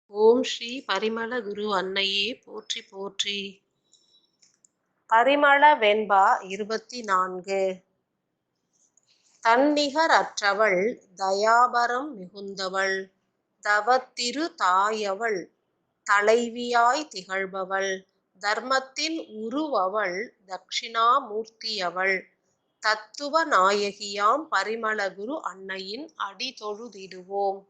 ஓம் ஸ்ரீ பரிமள குரு அன்னையே போற்றி போற்றி. பரிமள வெண்பா 24. தன்னிகர் அற்றவள் தயாபரம் மிகுந்தவள் தவத்திரு தாயவள் தலைவியாய் திகழ்பவள் தர்மத்தின் உருவவள் தட்சிணாமூர்த்தியவள் தத்துவ நாயகியாம் பரிமள குரு அன்னையின் அடி தொழுதிடுவோம்.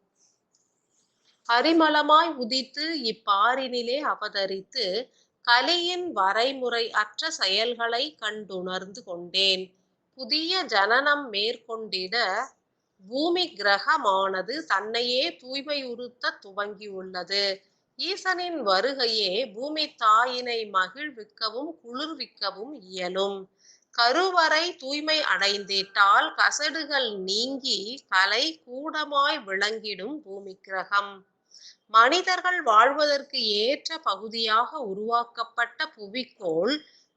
பரிமளமாய் உதித்து இப்பாரினிலே அவதரித்து கலியின் வரைமுறை அற்ற செயல்களை கண்டுணர்ந்து கொண்டேன். புதிய ஜனனம் மேற்கொண்டிட பூமி கிரகமானது தன்னையே தூய்மையுறுத்த துவங்கியுள்ளது. ஈசனின் வருகையே பூமி தாயினை மகிழ்விக்கவும் குளிர்விக்கவும் இயலும். கருவறை தூய்மை அடைந்திட்டால் கசடுகள் நீங்கி கலை கூடமாய் விளங்கிடும் பூமி கிரகம். மனிதர்கள் வாழ்வதற்கு ஏற்ற பகுதியாக உருவாக்கப்பட்ட புவிக்கோள்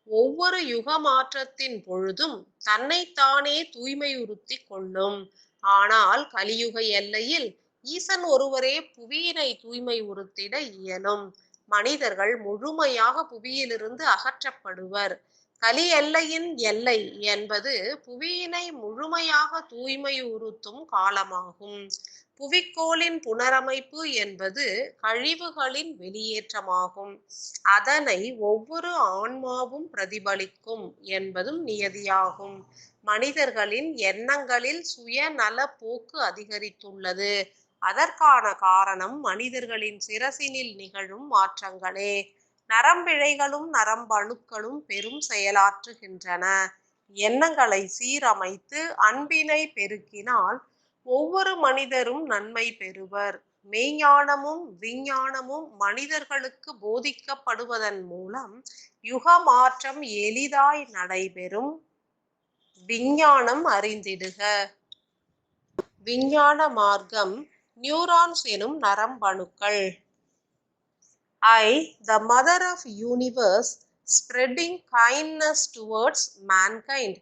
ஒவ்வொரு யுக மாற்றத்தின் பொழுதும் தன்னைத்தானே தூய்மையுறுத்தி கொள்ளும். ஆனால் கலியுக எல்லையில் ஈசன் ஒருவரே புவியினை தூய்மை உறுத்திட இயலும். மனிதர்கள் முழுமையாக புவியிலிருந்து அகற்றப்படுவர். கலி எல்லையின் எல்லை என்பது புவியினை முழுமையாக தூய்மையுறுத்தும் காலமாகும். புவிக்கோளின் புனரமைப்பு என்பது கழிவுகளின் வெளியேற்றமாகும். அதனை ஒவ்வொரு ஆன்மாவும் பிரதிபலிக்கும் என்பதும் நியதியாகும். மனிதர்களின் எண்ணங்களில் சுயநல போக்கு அதிகரித்துள்ளது. அதற்கான காரணம் மனிதர்களின் சிரசினில் நிகழும் மாற்றங்களே. நரம்பிழைகளும் நரம்பணுக்களும் பெரும் செயலாற்றுகின்றன. எண்ணங்களை சீரமைத்து அன்பினை பெருக்கினால் ஒவ்வொரு மனிதரும் நன்மை பெறுவர். மெய்ஞானமும் விஞ்ஞானமும் மனிதர்களுக்கு போதிக்கப்படுவதன் மூலம் யுக மாற்றம் எளிதாய் நடைபெறும். விஞ்ஞானம் அறிந்திடுக. விஞ்ஞான மார்க்கம் நியூரான்ஸ் எனும் நரம்பணுக்கள். I, the mother of universe, spreading kindness towards mankind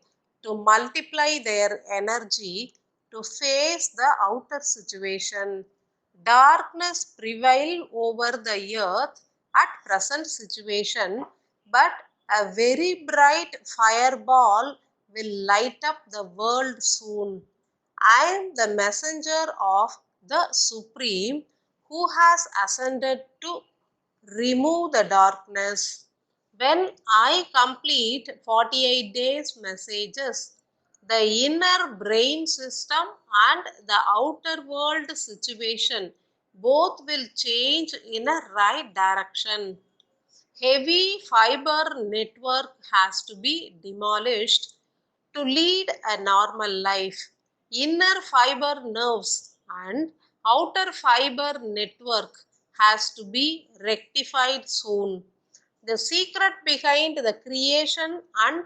to multiply their energy to face the outer situation. Darkness prevail over the earth at present situation, but a very bright fireball will light up the world soon. I am the messenger of the Supreme who has ascended to remove the darkness. When I complete 48 days messages, the inner brain system and the outer world situation both will change in a right direction. Heavy fiber network has to be demolished to lead a normal life. Inner fiber nerves and outer fiber network has to be rectified soon. The secret behind the creation and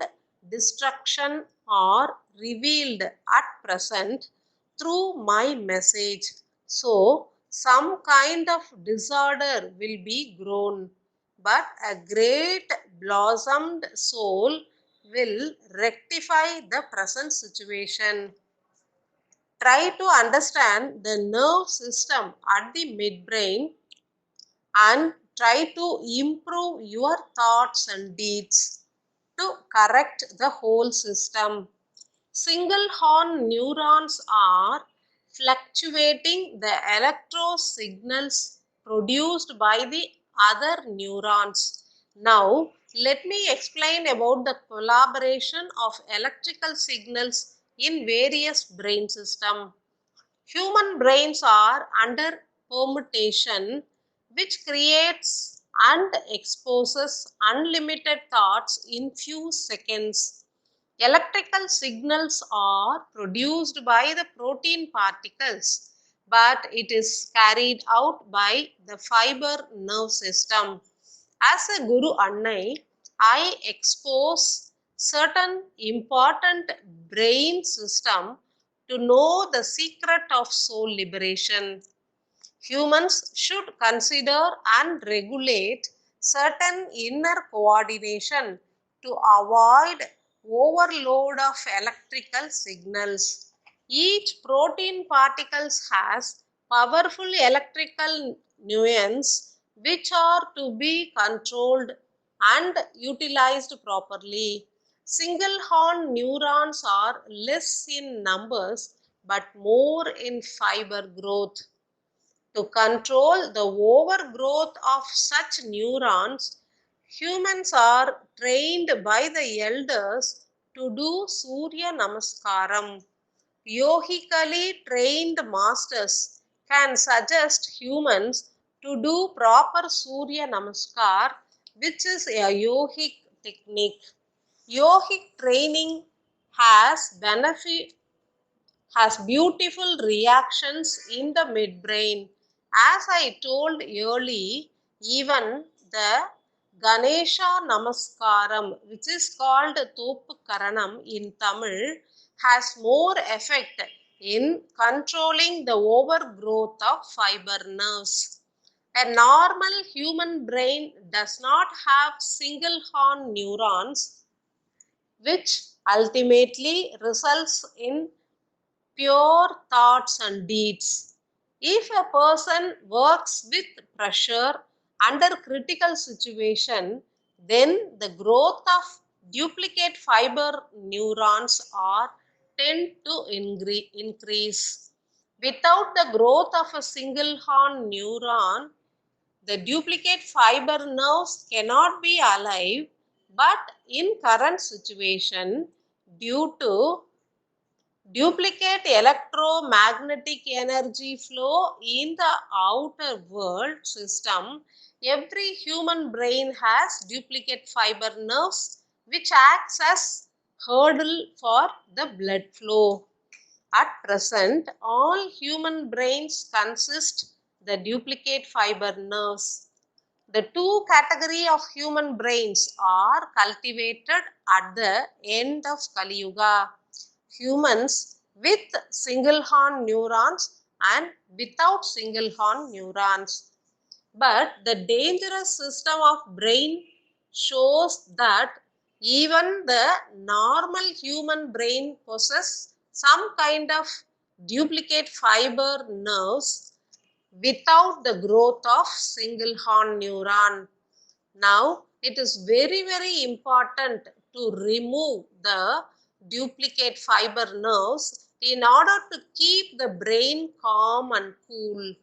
destruction are revealed at present through my message. So, some kind of disorder will be grown, but a great blossomed soul will rectify the present situation. Try to understand the nerve system at the midbrain and try to improve your thoughts and deeds to correct the whole system. Single horn neurons are fluctuating the electro signals produced by the other neurons. Now, let me explain about the collaboration of electrical signals in various brain systems. Human brains are under permutation, which creates and exposes unlimited thoughts in few seconds. Electrical signals are produced by the protein particles, but it is carried out by the fiber nerve system. As a Guru Annai, I expose certain important brain system to know the secret of soul liberation. Humans should consider and regulate certain inner coordination to avoid overload of electrical signals. Each protein particles has powerful electrical nuance which are to be controlled and utilized properly. Single horn neurons are less in numbers but more in fiber growth. To control the overgrowth of such neurons, humans are trained by the elders to do Surya Namaskaram. Yogically trained masters can suggest humans to do proper Surya Namaskar, which is a yogic technique. Yogic training has beautiful reactions in the midbrain. As I told earlier, even the Ganesha Namaskaram, which is called Thopu Karanam in Tamil, has more effect in controlling the overgrowth of fiber nerves. A normal human brain does not have single horn neurons, which ultimately results in pure thoughts and deeds. If a person works with pressure under critical situation, then the growth of duplicate fiber neurons are tend to increase. Without the growth of a single horn neuron, the duplicate fiber nerves cannot be alive, but in current situation, due to duplicate electromagnetic energy flow in the outer world system, every human brain has duplicate fiber nerves which acts as hurdle for the blood flow. At present, all human brains consist the duplicate fiber nerves. The two category of human brains are cultivated at the end of Kali Yuga. Humans with single horn neurons and without single horn neurons. But the dangerous system of brain shows that even the normal human brain possesses some kind of duplicate fiber nerves without the growth of single horn neuron. Now, it is very important to remove the duplicate fiber nerves in order to keep the brain calm and cool.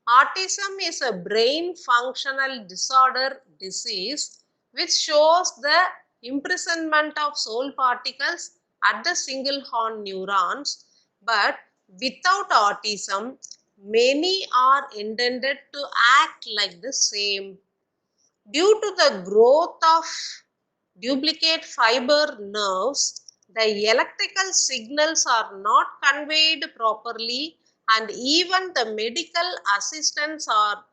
Autism is a brain functional disorder disease which shows the imprisonment of soul particles at the single horn neurons, but without autism, many are intended to act like the same. Due to the growth of duplicate fiber nerves, the electrical signals are not conveyed properly and even the medical assistance are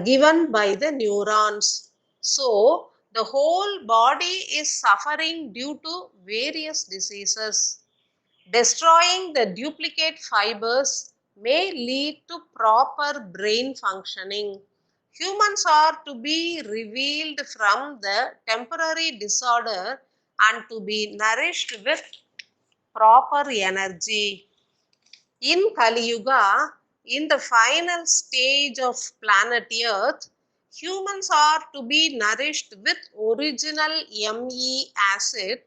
given by the neurons. So, the whole body is suffering due to various diseases. Destroying the duplicate fibers may lead to proper brain functioning. Humans are to be revealed from the temporary disorder and to be nourished with proper energy. In Kali Yuga, in the final stage of planet Earth, humans are to be nourished with original Me acid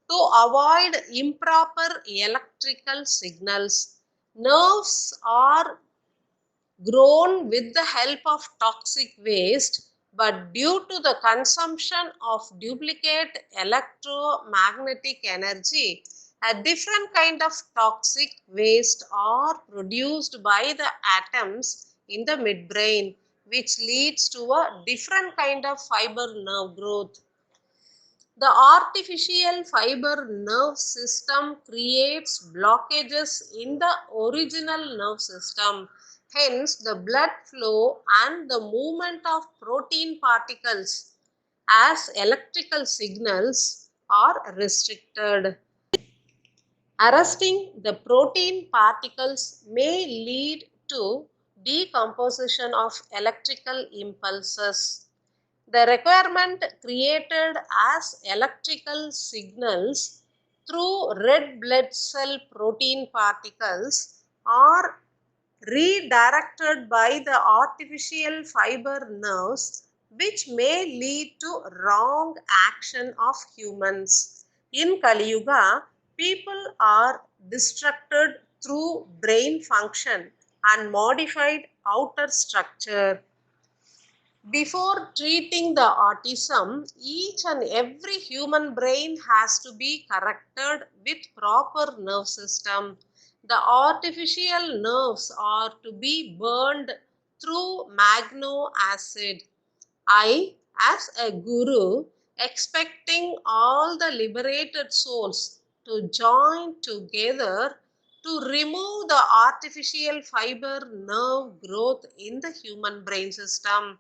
to avoid improper electrical signals. Nerves are grown with the help of toxic waste, but due to the consumption of duplicate electromagnetic energy, a different kind of toxic waste are produced by the atoms in the midbrain, which leads to a different kind of fiber nerve growth. The artificial fiber nerve system creates blockages in the original nerve system. Hence, the blood flow and the movement of protein particles as electrical signals are restricted. Arresting the protein particles may lead to decomposition of electrical impulses. The requirement created as electrical signals through red blood cell protein particles are redirected by the artificial fiber nerves, which may lead to wrong action of humans. In Kali Yuga, people are distracted through brain function and modified outer structure. Before treating the autism, each and every human brain has to be corrected with proper nerve system. The artificial nerves are to be burned through magno acid. I, as a guru, expecting all the liberated souls to join together to remove the artificial fiber nerve growth in the human brain system.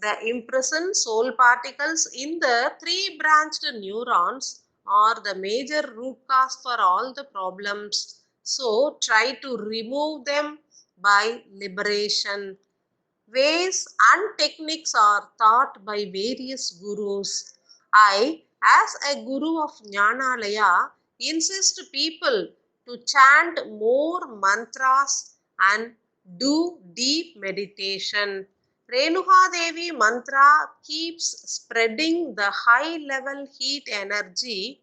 The imprisoned soul particles in the three branched neurons are the major root cause for all the problems. So, try to remove them by liberation. Ways and techniques are taught by various gurus. I, as a guru of Jnanalaya, insist people to chant more mantras and do deep meditation. Renuka Devi mantra keeps spreading the high level heat energy,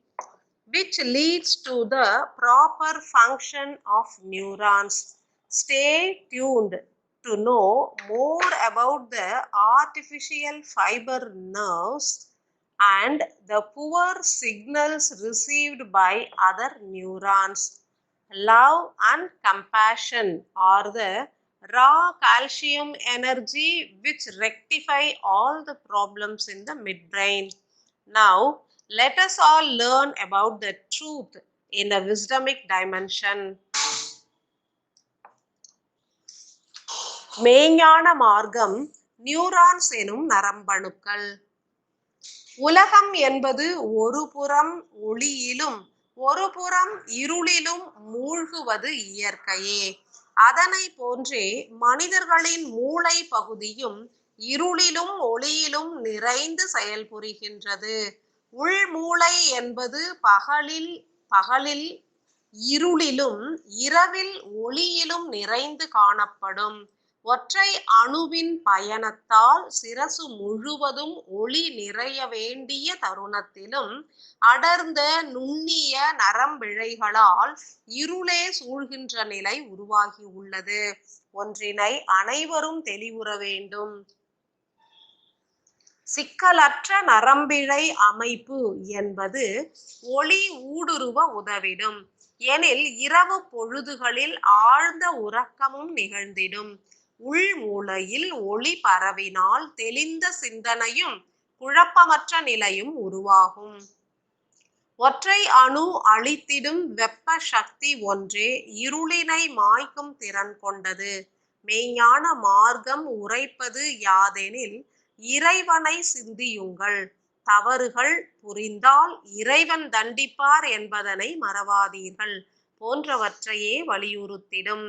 which leads to the proper function of neurons. Stay tuned to know more about the artificial fiber nerves and the poor signals received by other neurons. Love and compassion are the raw calcium energy which rectify all the problems in the midbrain. Now, let us all learn about the truth in a wisdomic dimension. மெய்ஞான மார்க்கம் neurons எனும் நரம்பணுக்கள். உலகம் என்பது ஒரு புறம் ஒளியிலும் ஒரு புறம் இருளிலும் மூழ்குவது இயற்கையே. அதனை போன்றே மனிதர்களின் மூளை பகுதியும் இருளிலும் ஒளியிலும் நிறைந்து செயல்புரிகின்றது. உள்மூளை என்பது பகலில் இருளிலும் இரவில் ஒளியிலும் நிறைந்து காணப்படும். ஒற்றை அணுவின் பயணத்தால் சிரசு முழுவதும் ஒளி நிறைய வேண்டிய தருணத்திலும் அடர்ந்த நுண்ணிய நரம்பிழைகளால் இருளே சூழ்கின்ற நிலை உருவாகி உள்ளது. ஒன்றினை அனைவரும் தெளிவுற வேண்டும். சிக்கலற்ற நரம்பிழை அமைப்பு என்பது ஒளி ஊடுருவ உதவிடும். எனில் இரவு பொழுதுகளில் ஆழ்ந்த உறக்கமும் நிகழ்ந்திடும். உள்மூளையில் ஒளி பரவினால் தெளிந்த சிந்தனையும் குழப்பமற்ற நிலையும் உருவாகும். ஒற்றை அணு அளித்திடும் வெப்ப சக்தி ஒன்றே இருளினை மாய்க்கும் திறன் கொண்டது. மெய்ஞான மார்க்கம் உரைப்பது யாதெனில், இறைவனை சிந்தியுங்கள். தவறுகள் புரிந்தால் இறைவன் தண்டிப்பார் என்பதனை மறவாதீர்கள் போன்றவற்றையே வலியுறுத்திடும்.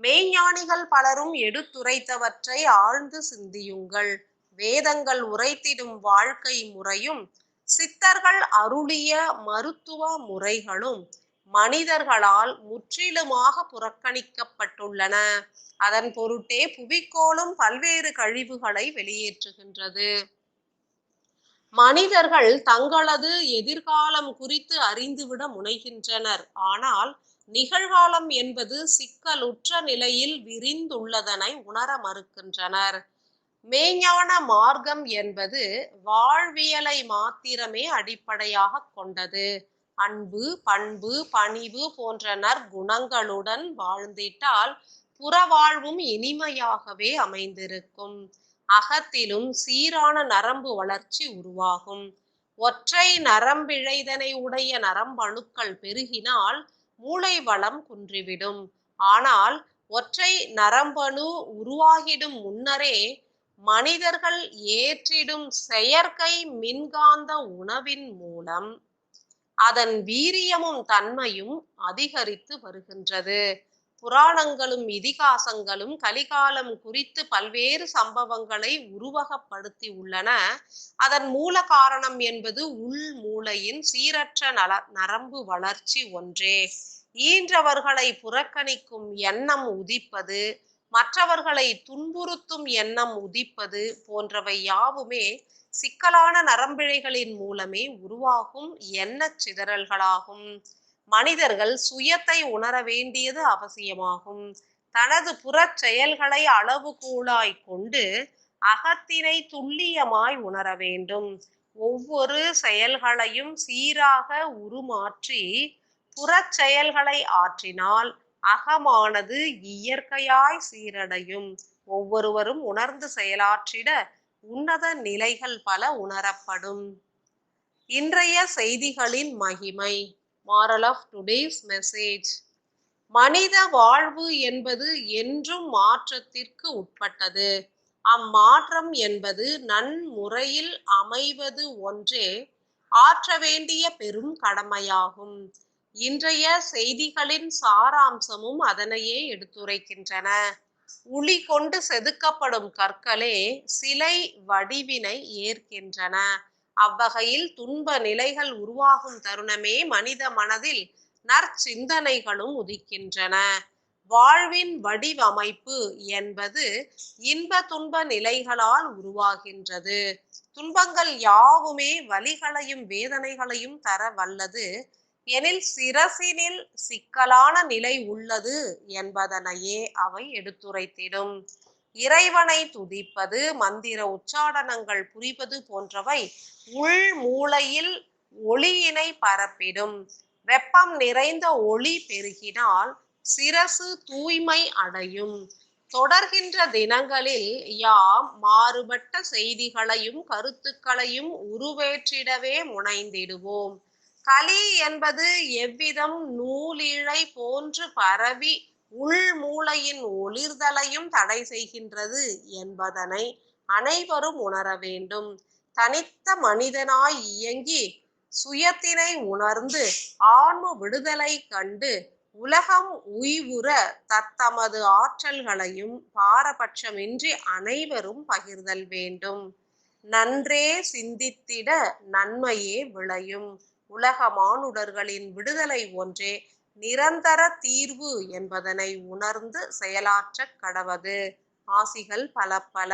மெய்ஞானிகள் பலரும் எடுத்துரைத்தவற்றை ஆழ்ந்து சிந்தியுங்கள். வேதங்கள் உரைத்திடும் வாழ்க்கை முறையும் சித்தர்கள் அருளிய மருத்துவ முறைகளும் மனிதர்களால் முற்றிலுமாக புறக்கணிக்கப்பட்டுள்ளன. அதன் பொருட்டே புவிக்கோளும் பல்வேறு கழிவுகளை வெளியேற்றுகின்றது. மனிதர்கள் தங்களது எதிர்காலம் குறித்து அறிந்துவிட முனைகின்றனர். ஆனால் நிகழ்காலம் என்பது சிக்கலுற்ற நிலையில் விரிந்துள்ளதனை உணர மறுக்கின்றனர். மெய்ஞான மார்க்கம் என்பது வாழ்வியலை மாத்திரமே அடிப்படையாக கொண்டது. அன்பு, பண்பு, பணிவு போன்ற நற்குணங்களுடன் வாழ்ந்திட்டால் புறவாழ்வும் இனிமையாகவே அமைந்திருக்கும். அகத்திலும் சீரான நரம்பு வளர்ச்சி உருவாகும். ஒற்றை நரம்பிழைதனை உடைய நரம்பணுக்கள் பெருகினால் மூளை வளம் குன்றிவிடும். ஆனால் ஒற்றை நரம்பணு உருவாகிடும் முன்னரே மனிதர்கள் ஏற்றிடும் செயற்கை மின்காந்த உணவின் மூலம் அதன் வீரியமும் தன்மையும் அதிகரித்து வருகின்றது. புராணங்களும் இதிகாசங்களும் கலிகாலம் குறித்து பல்வேறு சம்பவங்களை உருவகப்படுத்தி உள்ளன. அதன் மூல காரணம் என்பது உள் மூளையின் சீரற்ற நரம்பு வளர்ச்சி ஒன்றே. ஈன்றவர்களை புறக்கணிக்கும் எண்ணம் உதிப்பது, மற்றவர்களை துன்புறுத்தும் எண்ணம் உதிப்பது போன்றவை யாவுமே சிக்கலான நரம்பிழைகளின் மூலமே உருவாகும் எண்ணச் சிதறல்களாகும். மனிதர்கள் சுயத்தை உணர வேண்டியது அவசியமாகும். தனது புறச் செயல்களை அளவுகோலாய் கொண்டு அகத்தினை துல்லியமாய் உணர வேண்டும். ஒவ்வொரு செயல்களையும் சீராக உருமாற்றி புறச் செயல்களை ஆற்றினால் அகமானது இயற்கையாய் சீரடையும். ஒவ்வொருவரும் உணர்ந்து செயலாற்றிட உன்னத நிலைகள் பல உணரப்படும். இன்றைய செய்திகளின் மகிமை. Moral of today's message. மனித வாழ்வு என்பது என்றும் மாற்றத்திற்கு உட்பட்டது. அம்மாற்றம் என்பது நன்முறையில் அமைவது ஒன்றே ஆற்ற வேண்டிய பெரும் கடமையாகும். இன்றைய செய்திகளின் சாராம்சமும் அதனையே எடுத்துரைக்கின்றன. உளி கொண்டு செதுக்கப்படும் கற்களே சிலை வடிவினை ஏற்கின்றன. அவ்வகையில் துன்ப நிலைகள் உருவாகும் தருணமே மனித மனதில் நற்சிந்தனைகளும் உதிக்கின்றன. வாழ்வின் வடிவமைப்பு என்பது இன்ப துன்ப நிலைகளால் உருவாகின்றது. துன்பங்கள் யாவுமே வலிகளையும் வேதனைகளையும் தர வல்லது எனில் சிரசினில் சிக்கலான நிலை உள்ளது என்பதனையே அவை எடுத்துரைத்திடும். இறைவனை துதிப்பது, மந்திர உச்சாடனங்கள் புரிவது போன்றவை உள் மூளையில் ஒளியினை பரப்பிடும். வெப்பம் நிறைந்த ஒளி பெருகினால் சிரசு தூய்மை அடையும். தொடர்கின்ற தினங்களில் யாம் மாறுபட்ட செய்திகளையும் கருத்துக்களையும் உருவேற்றிடவே முனைந்திடுவோம். கலி என்பது எவ்விதம் நூலிழை போன்று பரவி உள் மூளையின் ஒளிர்தலையும் தடை செய்கின்றது என்பதனை அனைவரும் உணர வேண்டும். தனித்த மனிதனாய் இயங்கி சுயத்தினை உணர்ந்து ஆன்ம விடுதலை கண்டு உலகம் உய்வுற தத்தமது ஆற்றல்களையும் பாரபட்சமின்றி அனைவரும் பகிர்தல் வேண்டும். நன்றே சிந்தித்திட நன்மையே விளையும். உலக மானுடர்களின் விடுதலை ஒன்றே நிரந்தர தீர்வு என்பதனை உணர்ந்து செயலாற்றக் கடவது. ஆசிகள் பல பல.